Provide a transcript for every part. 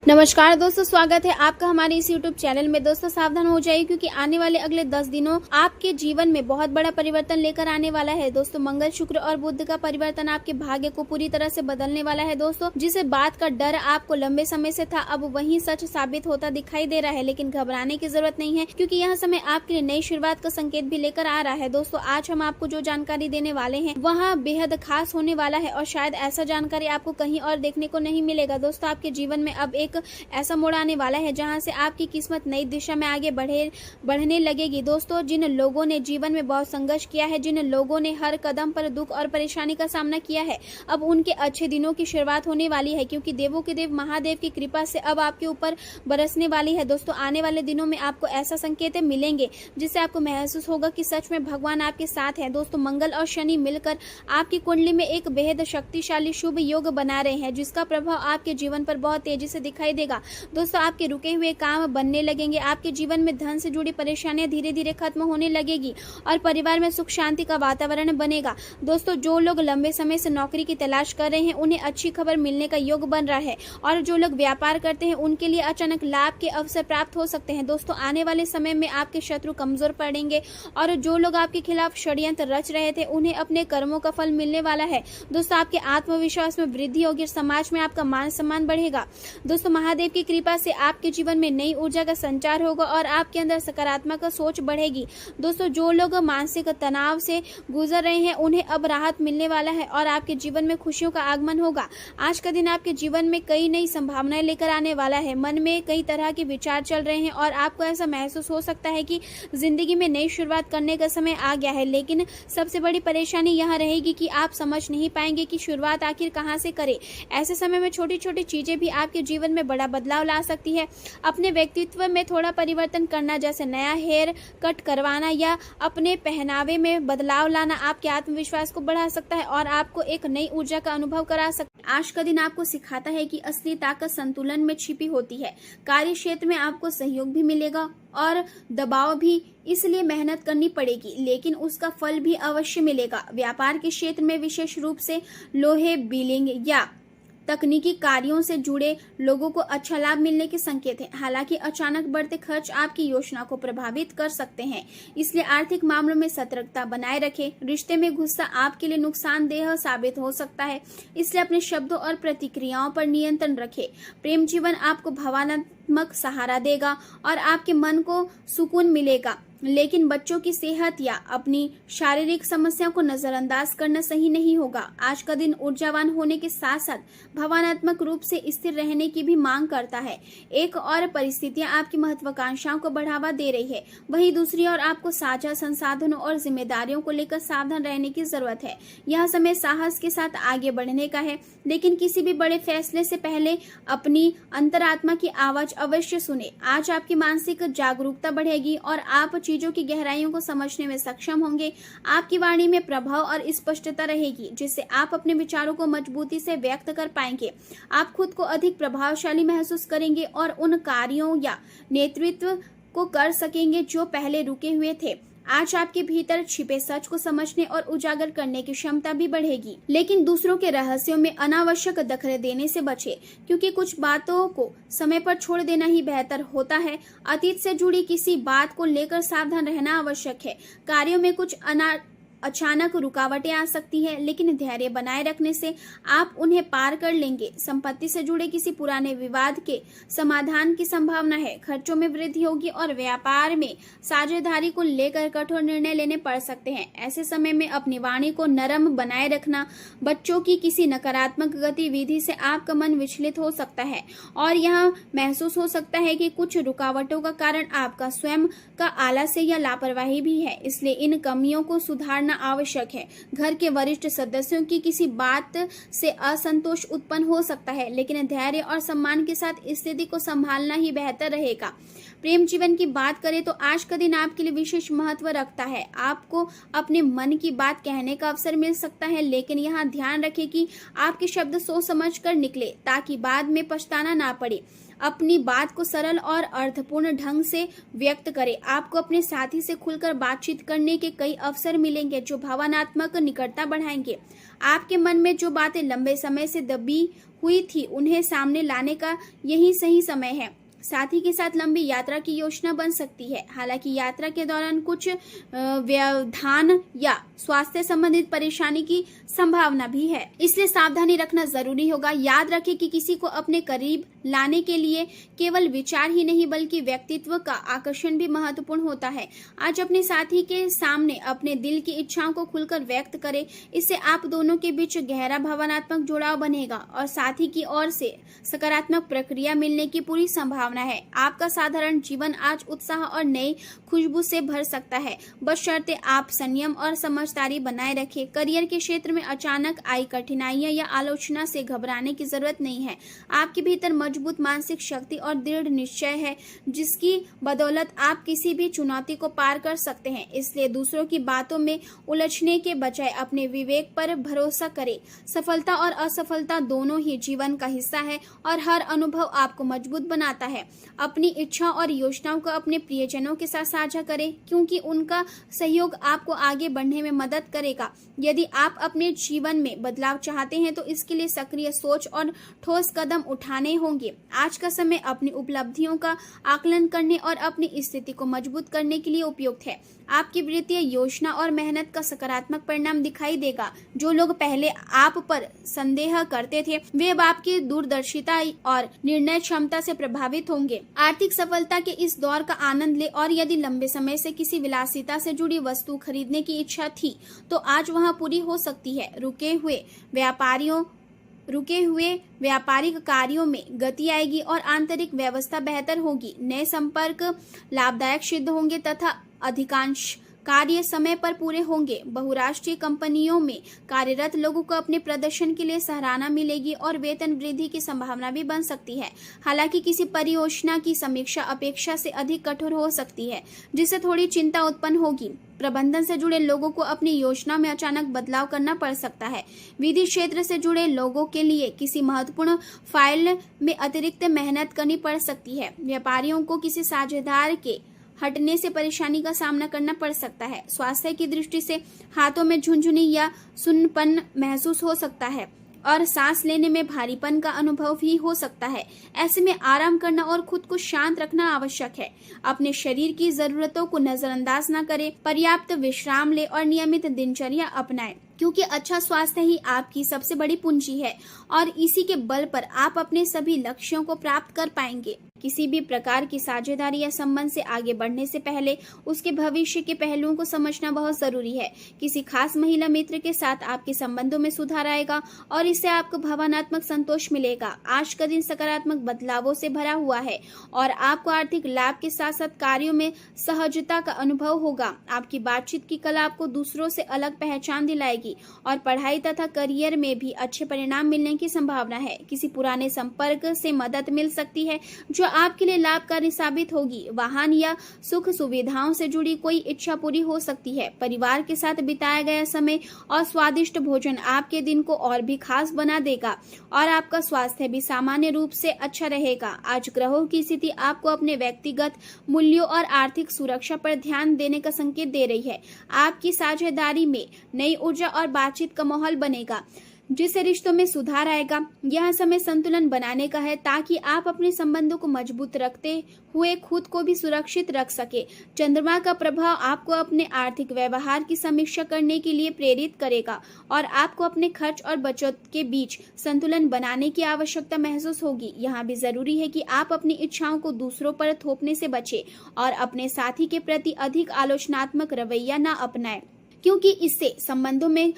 नमस्कार दोस्तों, स्वागत है आपका हमारे इस YouTube चैनल में। दोस्तों सावधान हो जाइए क्योंकि आने वाले अगले 10 दिनों आपके जीवन में बहुत बड़ा परिवर्तन लेकर आने वाला है। दोस्तों मंगल, शुक्र और बुध का परिवर्तन आपके भाग्य को पूरी तरह से बदलने वाला है। दोस्तों जिस बात का डर आपको लंबे समय से था, अब वही सच साबित होता दिखाई दे रहा है। लेकिन घबराने की जरूरत नहीं है क्योंकि यह समय आपके लिए नई शुरुआत का संकेत भी लेकर आ रहा है। दोस्तों आज हम आपको जो जानकारी देने वाले हैं वह बेहद खास होने वाला है और शायद ऐसा जानकारी आपको कहीं और देखने को नहीं मिलेगा। दोस्तों आपके जीवन में अब एक ऐसा मोड़ आने वाला है जहां से आपकी किस्मत नई दिशा में आगे बढ़ने लगेगी। दोस्तों जिन लोगों ने जीवन में बहुत संघर्ष किया है, जिन लोगों ने हर कदम पर दुख और परेशानी का सामना किया है, अब उनके अच्छे दिनों की शुरुआत होने वाली है क्योंकि देवों के देव महादेव की कृपा से अब आपके ऊपर बरसने वाली है। दोस्तों आने वाले दिनों में आपको ऐसा संकेत मिलेंगे जिससे आपको महसूस होगा कि सच में भगवान आपके साथ है। दोस्तों मंगल और शनि मिलकर आपकी कुंडली में एक बेहद शक्तिशाली शुभ योग बना रहे हैं जिसका प्रभाव आपके जीवन पर बहुत तेजी से दिखाई देगा। दोस्तों आपके रुके हुए काम बनने लगेंगे, आपके जीवन में धन से जुड़ी परेशानियां धीरे धीरे खत्म होने लगेगी और परिवार में सुख शांति का वातावरण बनेगा। दोस्तों जो लोग लंबे समय से नौकरी की तलाश कर रहे हैं उन्हें अच्छी खबर मिलने का योग बन रहा है और जो लोग व्यापार करते हैं उनके लिए अचानक लाभ के अवसर प्राप्त हो सकते हैं। दोस्तों आने वाले समय में आपके शत्रु कमजोर पड़ेंगे और जो लोग आपके खिलाफ षड्यंत्र रच रहे थे उन्हें अपने कर्मों का फल मिलने वाला है। दोस्तों आपके आत्मविश्वास में वृद्धि होगी, समाज में आपका मान सम्मान बढ़ेगा। दोस्तों महादेव की कृपा से आपके जीवन में नई ऊर्जा का संचार होगा और आपके अंदर सकारात्मक सोच बढ़ेगी। दोस्तों जो लोग मानसिक तनाव से गुजर रहे हैं उन्हें अब राहत मिलने वाला है और आपके जीवन में खुशियों का आगमन होगा। आज का दिन आपके जीवन में कई नई संभावनाएं लेकर आने वाला है। मन में कई तरह के विचार चल रहे हैं और आपको ऐसा महसूस हो सकता है कि जिंदगी में नई शुरुआत करने का समय आ गया है। लेकिन सबसे बड़ी परेशानी यह रहेगी कि आप समझ नहीं पाएंगे कि शुरुआत आखिर कहाँ से करें। ऐसे समय में छोटी छोटी चीजें भी आपके जीवन में बड़ा बदलाव ला सकती है। अपने व्यक्तित्व में थोड़ा परिवर्तन करना, जैसे नया हेयर कट करवाना या अपने पहनावे में बदलाव लाना आपके आत्मविश्वास को बढ़ा सकता है और आपको एक नई ऊर्जा का अनुभव करा सकता है। आज का दिन आपको सिखाता है कि असली ताकत संतुलन में छिपी होती है। कार्य क्षेत्र में आपको सहयोग भी मिलेगा और दबाव भी, इसलिए मेहनत करनी पड़ेगी लेकिन उसका फल भी अवश्य मिलेगा। व्यापार के क्षेत्र में विशेष रूप से लोहे, बिलिंग या तकनीकी कार्यों से जुड़े लोगों को अच्छा लाभ मिलने के संकेत हैं। हालांकि अचानक बढ़ते खर्च आपकी योजना को प्रभावित कर सकते हैं, इसलिए आर्थिक मामलों में सतर्कता बनाए रखें। रिश्ते में गुस्सा आपके लिए नुकसानदेह साबित हो सकता है, इसलिए अपने शब्दों और प्रतिक्रियाओं पर नियंत्रण रखें। प्रेम जीवन आपको भावनात्मक सहारा देगा और आपके मन को सुकून मिलेगा, लेकिन बच्चों की सेहत या अपनी शारीरिक समस्याओं को नजरअंदाज करना सही नहीं होगा। आज का दिन ऊर्जावान होने के साथ साथ भावनात्मक रूप से स्थिर रहने की भी मांग करता है। एक और परिस्थितियां आपकी महत्वाकांक्षाओं को बढ़ावा दे रही है, वहीं दूसरी ओर आपको साझा संसाधनों और जिम्मेदारियों को लेकर सावधान रहने की जरूरत है। यह समय साहस के साथ आगे बढ़ने का है, लेकिन किसी भी बड़े फैसले से पहले अपनी अंतरात्मा की आवाज अवश्य सुने। आज आपकी मानसिक जागरूकता बढ़ेगी और आप चीजों की गहराइयों को समझने में सक्षम होंगे। आपकी वाणी में प्रभाव और स्पष्टता रहेगी जिससे आप अपने विचारों को मजबूती से व्यक्त कर पाएंगे। आप खुद को अधिक प्रभावशाली महसूस करेंगे और उन कार्यों या नेतृत्व को कर सकेंगे जो पहले रुके हुए थे। आज आपके भीतर छिपे सच को समझने और उजागर करने की क्षमता भी बढ़ेगी, लेकिन दूसरों के रहस्यों में अनावश्यक दखल देने से बचें क्योंकि कुछ बातों को समय पर छोड़ देना ही बेहतर होता है। अतीत से जुड़ी किसी बात को लेकर सावधान रहना आवश्यक है। कार्यों में कुछ अचानक रुकावटें आ सकती है, लेकिन धैर्य बनाए रखने से आप उन्हें पार कर लेंगे। संपत्ति से जुड़े किसी पुराने विवाद के समाधान की संभावना है। खर्चों में वृद्धि होगी और व्यापार में साझेदारी को लेकर कठोर निर्णय लेने पड़ सकते हैं। ऐसे समय में अपनी वाणी को नरम बनाए रखना। बच्चों की किसी नकारात्मक गतिविधि से आपका मन विचलित हो सकता है और यह महसूस हो सकता है कि कुछ रुकावटों का कारण आपका स्वयं का आलस्य या लापरवाही भी है, इसलिए इन कमियों को सुधारना आवश्यक है। घर के वरिष्ठ सदस्यों की किसी बात से असंतोष उत्पन्न हो सकता है, लेकिन धैर्य और सम्मान के साथ स्थिति को संभालना ही बेहतर रहेगा। प्रेम जीवन की बात करें तो आज का दिन आपके लिए विशेष महत्व रखता है। आपको अपने मन की बात कहने का अवसर मिल सकता है, लेकिन यहाँ ध्यान रखें कि आपके शब्द सोच समझ कर निकले ताकि बाद में पछताना ना पड़े। अपनी बात को सरल और अर्थपूर्ण ढंग से व्यक्त करें। आपको अपने साथी से खुलकर बातचीत करने के कई अवसर मिलेंगे जो भावनात्मक निकटता बढ़ाएंगे। आपके मन में जो बातें लंबे समय से दबी हुई थी उन्हें सामने लाने का यही सही समय है। साथी के साथ लंबी यात्रा की योजना बन सकती है। हालांकि यात्रा के दौरान कुछ व्यवधान या स्वास्थ्य संबंधित परेशानी की संभावना भी है, इसलिए सावधानी रखना जरूरी होगा। याद रखें कि किसी को अपने करीब लाने के लिए केवल विचार ही नहीं बल्कि व्यक्तित्व का आकर्षण भी महत्वपूर्ण होता है। आज अपने साथी के सामने अपने दिल की इच्छाओं को खुलकर व्यक्त करें। इससे आप दोनों के बीच गहरा भावनात्मक जुड़ाव बनेगा और साथी की ओर से सकारात्मक प्रतिक्रिया मिलने की पूरी संभावना है। आपका साधारण जीवन आज उत्साह और नई खुशबू से भर सकता है, बशर्ते आप संयम और समझदारी बनाए रखें। करियर के क्षेत्र में अचानक आई कठिनाइयां या आलोचना से घबराने की जरूरत नहीं है। आपके भीतर मजबूत मानसिक शक्ति और दृढ़ निश्चय है, जिसकी बदौलत आप किसी भी चुनौती को पार कर सकते हैं। इसलिए दूसरों की बातों में उलझने के बजाय अपने विवेक पर भरोसा करें। सफलता और असफलता दोनों ही जीवन का हिस्सा है और हर अनुभव आपको मजबूत बनाता है। अपनी इच्छा और योजनाओं को अपने प्रियजनों के साथ साझा करें, क्योंकि उनका सहयोग आपको आगे बढ़ने में मदद करेगा। यदि आप अपने जीवन में बदलाव चाहते हैं तो इसके लिए सक्रिय सोच और ठोस कदम उठाने होंगे। आज का समय अपनी उपलब्धियों का आकलन करने और अपनी स्थिति को मजबूत करने के लिए उपयुक्त है। आपकी वित्तीय योजना और मेहनत का सकारात्मक परिणाम दिखाई देगा। जो लोग पहले आप पर संदेह करते थे वे अब आपकी दूरदर्शिता और निर्णय क्षमता से प्रभावित होंगे। आर्थिक सफलता के इस दौर का आनंद ले और यदि लंबे समय से किसी विलासिता से जुड़ी वस्तु खरीदने की इच्छा थी तो आज वहां पूरी हो सकती है। रुके हुए व्यापारिक कार्यों में गति आएगी और आंतरिक व्यवस्था बेहतर होगी। नए संपर्क लाभदायक सिद्ध होंगे तथा अधिकांश कार्य समय पर पूरे होंगे। बहुराष्ट्रीय कंपनियों में कार्यरत लोगों को अपने प्रदर्शन के लिए सराहना मिलेगी और वेतन वृद्धि की संभावना भी बन सकती है। हालांकि किसी परियोजना की समीक्षा अपेक्षा से अधिक कठोर हो सकती है, जिससे थोड़ी चिंता उत्पन्न होगी। प्रबंधन से जुड़े लोगों को अपनी योजना में अचानक बदलाव करना पड़ सकता है। विधि क्षेत्र से जुड़े लोगों के लिए किसी महत्वपूर्ण फाइल में अतिरिक्त मेहनत करनी पड़ सकती है। व्यापारियों को किसी साझेदार के हटने से परेशानी का सामना करना पड़ सकता है। स्वास्थ्य की दृष्टि से हाथों में झुनझुनी या सुन्नपन महसूस हो सकता है और सांस लेने में भारीपन का अनुभव भी हो सकता है। ऐसे में आराम करना और खुद को शांत रखना आवश्यक है। अपने शरीर की जरूरतों को नजरअंदाज न करें, पर्याप्त विश्राम ले और नियमित दिनचर्या अपनाएं, क्योंकि अच्छा स्वास्थ्य ही आपकी सबसे बड़ी पूंजी है और इसी के बल पर आप अपने सभी लक्ष्यों को प्राप्त कर पाएंगे। किसी भी प्रकार की साझेदारी या संबंध से आगे बढ़ने से पहले उसके भविष्य के पहलुओं को समझना बहुत जरूरी है। किसी खास महिला मित्र के साथ आपके संबंधों में सुधार आएगा और इससे आपको भावनात्मक संतोष मिलेगा। आज का दिन सकारात्मक बदलावों से भरा हुआ है और आपको आर्थिक लाभ के साथ साथ कार्यों में सहजता का अनुभव होगा। आपकी बातचीत की कला आपको दूसरों से अलग पहचान दिलाएगी और पढ़ाई तथा करियर में भी अच्छे परिणाम मिलने की संभावना है। किसी पुराने संपर्क से मदद मिल सकती है जो आपके लिए लाभकारी साबित होगी। वाहन या सुख सुविधाओं से जुड़ी कोई इच्छा पूरी हो सकती है। परिवार के साथ बिताया गया समय और स्वादिष्ट भोजन आपके दिन को और भी खास बना देगा और आपका स्वास्थ्य भी सामान्य रूप से अच्छा रहेगा। आज ग्रहों की स्थिति आपको अपने व्यक्तिगत मूल्यों और आर्थिक सुरक्षा पर ध्यान देने का संकेत दे रही है। आपकी साझेदारी में नई ऊर्जा और बातचीत का माहौल बनेगा, जिससे रिश्तों में सुधार आएगा। यह समय संतुलन बनाने का है ताकि आप अपने संबंधों को मजबूत रखते हुए खुद को भी सुरक्षित रख सके। चंद्रमा का प्रभाव आपको अपने आर्थिक व्यवहार की समीक्षा करने के लिए प्रेरित करेगा और आपको अपने खर्च और बचत के बीच संतुलन बनाने की आवश्यकता महसूस होगी। यहाँ भी जरूरी है कि आप अपनी इच्छाओं को दूसरों पर थोपने से बचें और अपने साथी के प्रति अधिक आलोचनात्मक रवैया न अपनाएं, क्योंकि इससे संबंधों में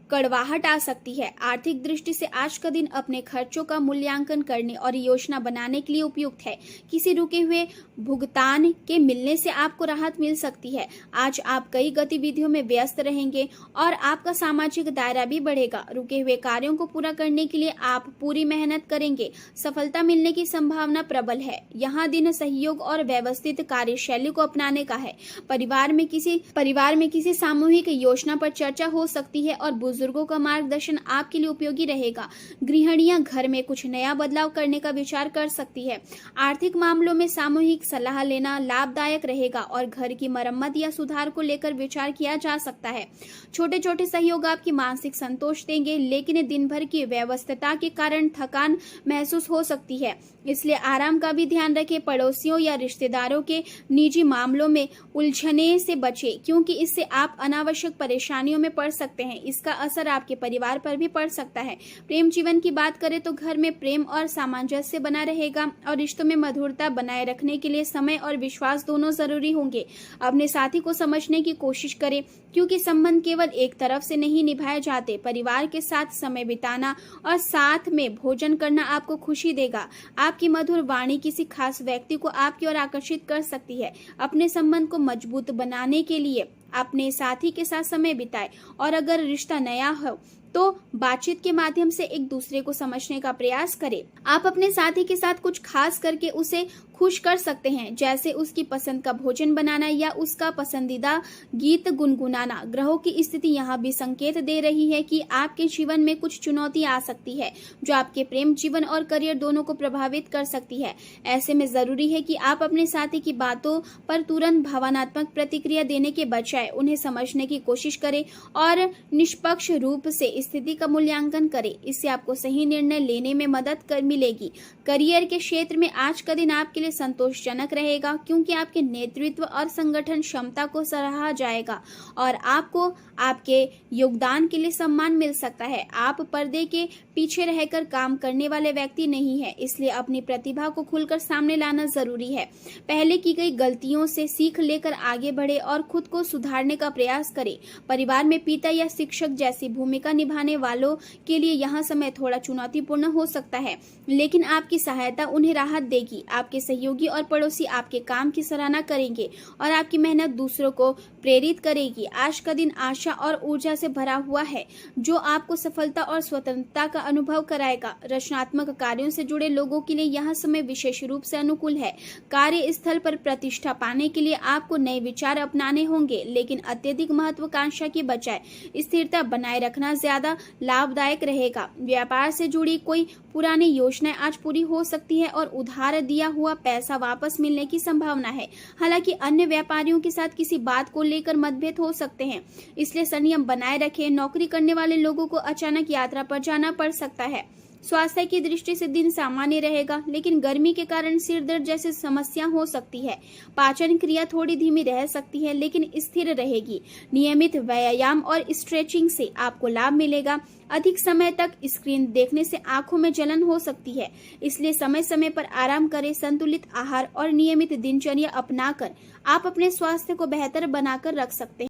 कड़वाहट आ सकती है। आर्थिक दृष्टि से आज का दिन अपने खर्चों का मूल्यांकन करने और योजना बनाने के लिए उपयुक्त है। किसी रुके हुए भुगतान के मिलने से आपको राहत मिल सकती है। आज आप कई गतिविधियों में व्यस्त रहेंगे और आपका सामाजिक दायरा भी बढ़ेगा। रुके हुए कार्यों को पूरा करने के लिए आप पूरी मेहनत करेंगे। सफलता मिलने की संभावना प्रबल है। यहाँ दिन सहयोग और व्यवस्थित कार्यशैली को अपनाने का है। परिवार में किसी सामूहिक योजना पर चर्चा हो सकती है और बुजुर्गों का मार्गदर्शन आपके लिए उपयोगी रहेगा। गृहिणियां घर में कुछ नया बदलाव करने का विचार कर सकती है। आर्थिक मामलों में सामूहिक सलाह लेना लाभदायक रहेगा और घर की मरम्मत या सुधार को लेकर विचार किया जा सकता है। छोटे छोटे सहयोग आपकी मानसिक संतोष देंगे, लेकिन दिन भर की व्यस्तता के कारण थकान महसूस हो सकती है, इसलिए आराम का भी ध्यान रखें। पड़ोसियों या रिश्तेदारों के निजी मामलों में उलझने से बचें, क्योंकि इससे आप अनावश्यक परेशानियों में पड़ सकते हैं। इसका असर आपके परिवार पर भी पड़ सकता है। प्रेम जीवन की बात करें तो घर में प्रेम और सामंजस्य बना रहेगा और रिश्तों में मधुरता बनाए रखने के लिए समय और विश्वास दोनों जरूरी होंगे। अपने साथी को समझने की कोशिश करें, क्योंकि संबंध केवल एक तरफ से नहीं निभाए जाते। परिवार के साथ समय बिताना और साथ में भोजन करना आपको खुशी देगा। आपकी मधुर वाणी किसी खास व्यक्ति को आपकी ओर आकर्षित कर सकती है। अपने संबंध को मजबूत बनाने के लिए अपने साथी के साथ समय बिताएं और अगर रिश्ता नया हो तो बातचीत के माध्यम से एक दूसरे को समझने का प्रयास करें। आप अपने साथी के साथ कुछ खास करके उसे खुश कर सकते हैं, जैसे उसकी पसंद का भोजन बनाना या उसका पसंदीदा गीत गुनगुनाना। ग्रहों की स्थिति यहाँ भी संकेत दे रही है कि आपके जीवन में कुछ चुनौती आ सकती है, जो आपके प्रेम जीवन और करियर दोनों को प्रभावित कर सकती है। ऐसे में जरूरी है कि आप अपने साथी की बातों पर तुरंत भावनात्मक प्रतिक्रिया देने के बजाय उन्हें समझने की कोशिश करें और निष्पक्ष रूप से स्थिति का मूल्यांकन करें। इससे आपको सही निर्णय लेने में मदद मिलेगी। करियर के क्षेत्र में आज का दिन आपके लिए संतोषजनक रहेगा, क्योंकि आपके नेतृत्व और संगठन क्षमता को सराहा जाएगा और आपको आपके योगदान के लिए सम्मान मिल सकता है। आप पर्दे के पीछे रहकर काम करने वाले व्यक्ति नहीं है, इसलिए अपनी प्रतिभा को खुलकर सामने लाना जरूरी है। पहले की गई गलतियों से सीख लेकर आगे बढ़े और खुद को सुधारने का प्रयास करें। परिवार में पिता या शिक्षक जैसी भूमिका निभाने वालों के लिए यह समय थोड़ा चुनौतीपूर्ण हो सकता है, लेकिन आपकी सहायता उन्हें राहत देगी। आपके सहयोगी और पड़ोसी आपके काम की सराहना करेंगे और आपकी मेहनत दूसरों को प्रेरित करेगी। आज का दिन आशा और ऊर्जा से भरा हुआ है, जो आपको सफलता और स्वतंत्रता का अनुभव कराएगा। रचनात्मक कार्यों से जुड़े लोगों के लिए यह समय विशेष रूप से अनुकूल है। कार्यस्थल पर प्रतिष्ठा पाने के लिए आपको नए विचार अपनाने होंगे, लेकिन अत्यधिक महत्वाकांक्षा की बजाय स्थिरता बनाए रखना ज्यादा लाभदायक रहेगा। व्यापार से जुड़ी कोई पुरानी योजनाएं आज पूरी हो सकती है और उधार दिया हुआ पैसा वापस मिलने की संभावना है। हालांकि अन्य व्यापारियों के साथ किसी बात को लेकर मतभेद हो सकते हैं, इसलिए संयम बनाए रखें। नौकरी करने वाले लोगों को अचानक यात्रा पर जाना पड़ सकता है। स्वास्थ्य की दृष्टि से दिन सामान्य रहेगा, लेकिन गर्मी के कारण सिर दर्द जैसी समस्या हो सकती है। पाचन क्रिया थोड़ी धीमी रह सकती है, लेकिन स्थिर रहेगी। नियमित व्यायाम और स्ट्रेचिंग से आपको लाभ मिलेगा। अधिक समय तक स्क्रीन देखने से आंखों में जलन हो सकती है, इसलिए समय समय पर आराम करें। संतुलित आहार और नियमित दिनचर्या अपनाकर आप अपने स्वास्थ्य को बेहतर बनाकर रख सकते हैं।